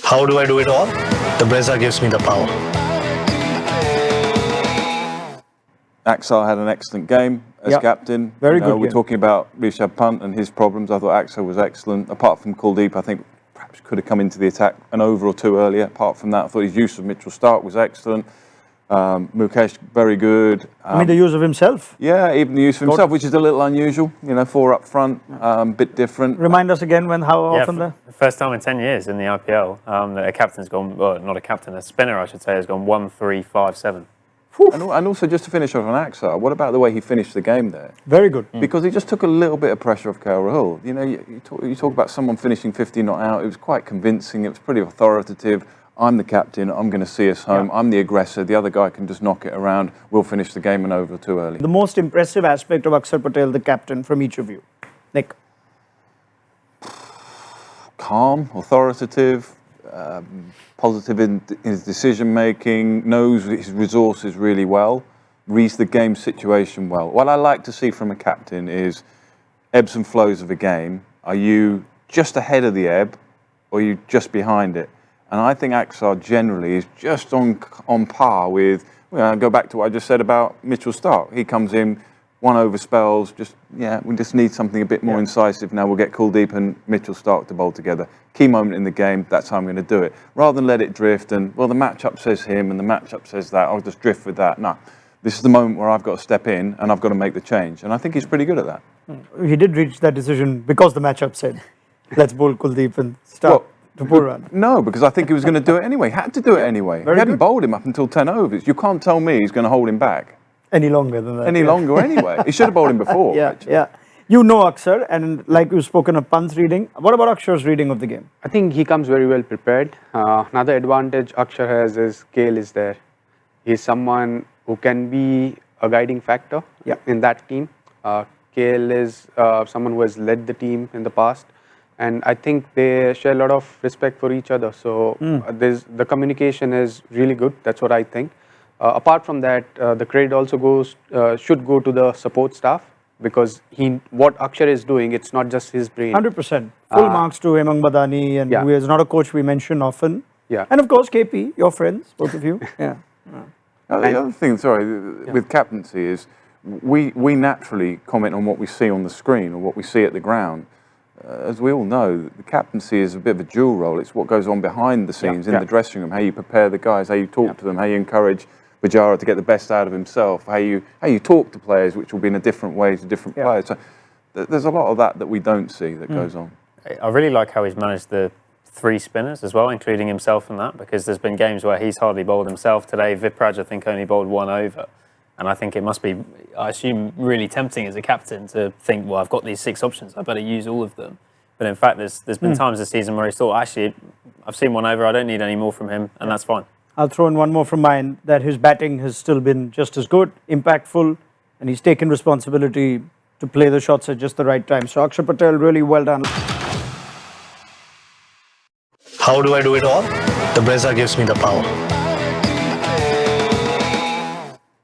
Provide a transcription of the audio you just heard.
How do I do it all? The Brezza gives me the power. Axar had an excellent game as captain. Very good. We're talking about Rishabh Pant and his problems. I thought Axar was excellent. Apart from Kuldeep, I think perhaps could have come into the attack an over or two earlier. Apart from that, I thought his use of Mitchell Starc was excellent. Mukesh, very good. I mean, the use of himself. Yeah, even the use of himself, which is a little unusual. You know, 4 up front, bit different. Remind us again how often the first time in 10 years in the IPL that a captain's gone, well, not a captain, a spinner, I should say, has gone 1, 3, 5, 7. And also, just to finish off on Axar, what about the way he finished the game there? Very good. Because he just took a little bit of pressure off KL Rahul. You know, you talk about someone finishing 50 not out. It was quite convincing. It was pretty authoritative. I'm the captain. I'm going to see us home. I'm the aggressor. The other guy can just knock it around. We'll finish the game and over too early. The most impressive aspect of Axar Patel, the captain, from each of you? Nick? Calm, authoritative, positive in his decision-making, knows his resources really well, reads the game situation well. What I like to see from a captain is ebbs and flows of a game. Are you just ahead of the ebb, or are you just behind it? And I think Axar generally is just on par with, go back to what I just said about Mitchell Starc. He comes in, 1 over spells, we just need something a bit more incisive now. We'll get Kuldeep and Mitchell Starc to bowl together. Key moment in the game, that's how I'm going to do it. Rather than let it drift and, well, the matchup says him and the matchup says that, I'll just drift with that. No, this is the moment where I've got to step in and I've got to make the change. And I think he's pretty good at that. He did reach that decision because the matchup said, let's bowl Kuldeep and Starc. No, because I think he was going to do it anyway. Had to do it anyway. He hadn't bowled him up until 10 overs. You can't tell me he's going to hold him back. Any longer than that. Any longer anyway. He should have bowled him before. You know Axar, and like you've spoken of Pant's reading. What about Akshar's reading of the game? I think he comes very well prepared. Another advantage Axar has is Kale is there. He's someone who can be a guiding factor in that team. Kale is someone who has led the team in the past. And I think they share a lot of respect for each other. So the communication is really good. That's what I think. Apart from that, the credit also should go to the support staff, because what Axar is doing, it's not just his brain. 100%. Full marks to Hemang Badani, and who is not a coach we mention often. And of course, KP, your friends, both of you. The other thing, with captaincy is we naturally comment on what we see on the screen or what we see at the ground. As we all know, the captaincy is a bit of a dual role. It's what goes on behind the scenes in the dressing room, how you prepare the guys, how you talk to them, how you encourage Pujara to get the best out of himself, how you talk to players, which will be in a different way to different players. So there's a lot of that we don't see that goes on. I really like how he's managed the 3 spinners as well, including himself in that, because there's been games where he's hardly bowled himself. Today, Vipraj, I think, only bowled 1 over. And I think it must be, I assume, really tempting as a captain to think, well, I've got these 6 options, I better use all of them. But in fact, there's been times this season where he's thought, actually, I've seen 1 over, I don't need any more from him, and that's fine. I'll throw in one more from mine, that his batting has still been just as good, impactful, and he's taken responsibility to play the shots at just the right time. So Axar Patel, really well done. How do I do it all? The Brezza gives me the power.